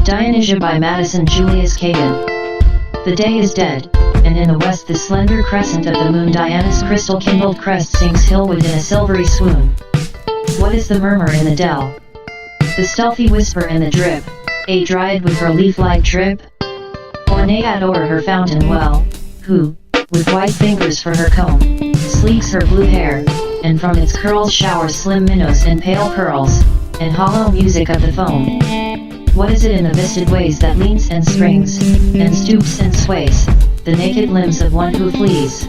Dionysia by Madison Julius Cawein. The day is dead, and in the west the slender crescent of the moon Diana's crystal-kindled crest sinks hillward in a silvery swoon. What is the murmur in the dell? The stealthy whisper and the drip, a dryad with her leaf-like trip? Or naiad o'er her fountain well, who, with white fingers for her comb, sleeks her blue hair, and from its curls showers slim minnows and pale pearls, and hollow music of the foam. What is it in the misted ways that leans and springs, and stoops and sways, the naked limbs of one who flees?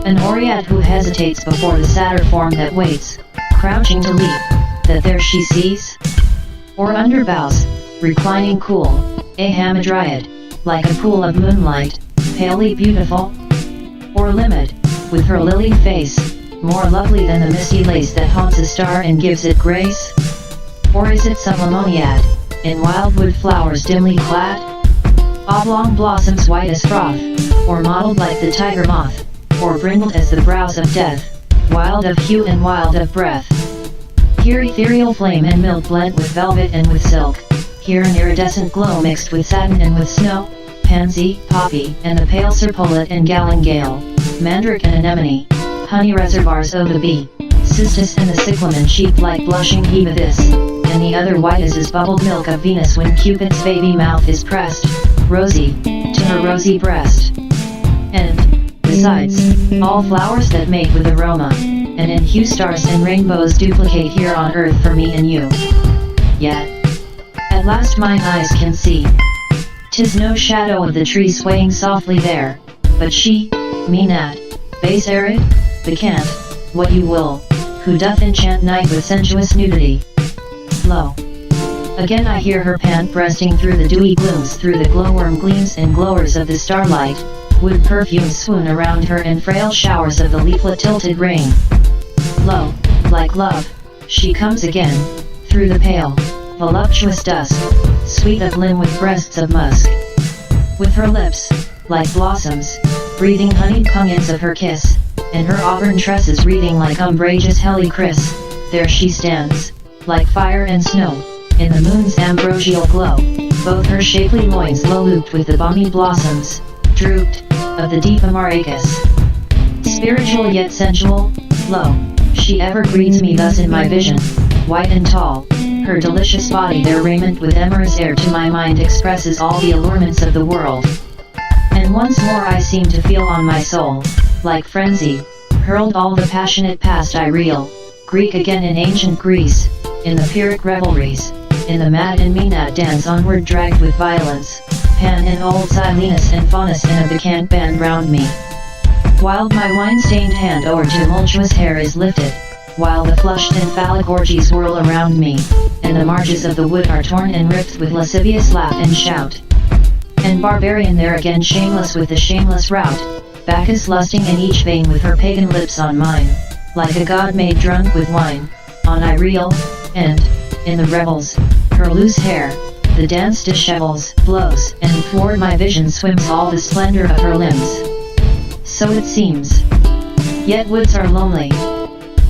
An Oread who hesitates before the sadder form that waits, crouching to leap, that there she sees? Or under boughs, reclining cool, a hamadryad, like a pool of moonlight, palely beautiful? Or Limid, with her lily face, more lovely than the misty lace that haunts a star and gives it grace? Or is it some Lemoniad, in wildwood flowers dimly clad? Oblong blossoms white as froth, or mottled like the tiger moth, or brindled as the brows of death, wild of hue and wild of breath. Here ethereal flame and milk blent with velvet and with silk, here an iridescent glow mixed with satin and with snow, pansy, poppy, and the pale serpolet and galingale, mandrake and anemone, honey reservoirs o' the bee, cistus and the cyclamen sheep like blushing hibiscus, and the other white as is bubbled milk of Venus when Cupid's baby mouth is pressed, rosy, to her rosy breast. And, besides, all flowers that mate with aroma, and in hue stars and rainbows duplicate here on earth for me and you. Yet, at last mine eyes can see, 'tis no shadow of the tree swaying softly there, but she, Maenad, base arid, bacchant, what you will, who doth enchant night with sensuous nudity. Lo! Again I hear her pant breasting through the dewy glooms, through the glowworm gleams and glowers of the starlight, wood perfumes swoon around her and frail showers of the leaflet-tilted rain. Lo, like love, she comes again, through the pale, voluptuous dusk, sweet of limb with breasts of musk. With her lips, like blossoms, breathing honeyed pungence of her kiss, and her auburn tresses wreathing like umbrageous helichrys, there she stands, like fire and snow, in the moon's ambrosial glow, both her shapely loins low-looped with the balmy blossoms, drooped, of the deep amaracus. Spiritual yet sensual, lo, she ever greets me thus in my vision, white and tall, her delicious body their raiment with amorous air to my mind expresses all the allurements of the world. And once more I seem to feel on my soul, like frenzy, hurled all the passionate past I reel, Greek again in ancient Greece, in the Pyrrhic revelries, in the mad and Maenad dance onward dragged with violence, Pan and old Silenus and Faunus in a bacchant band round me. While my wine-stained hand o'er tumultuous hair is lifted, while the flushed and phallic orgies whirl around me, and the marges of the wood are torn and ripped with lascivious laugh and shout. And barbarian there again shameless with the shameless rout, Bacchus lusting in each vein with her pagan lips on mine, like a god made drunk with wine, on I reel, and, in the revels, her loose hair, the dance dishevels, blows, and toward my vision swims all the splendor of her limbs. So it seems. Yet woods are lonely.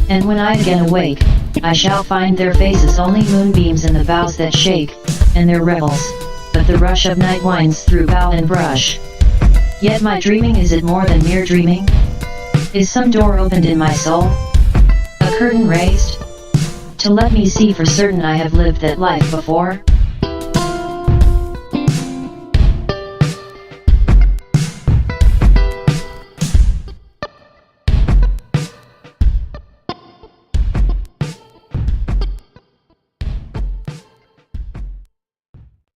And when I again awake, I shall find their faces only moonbeams in the boughs that shake, and their revels, but the rush of night winds through bough and brush. Yet my dreaming, is it more than mere dreaming? Is some door opened in my soul? A curtain raised? To let me see for certain I have lived that life before?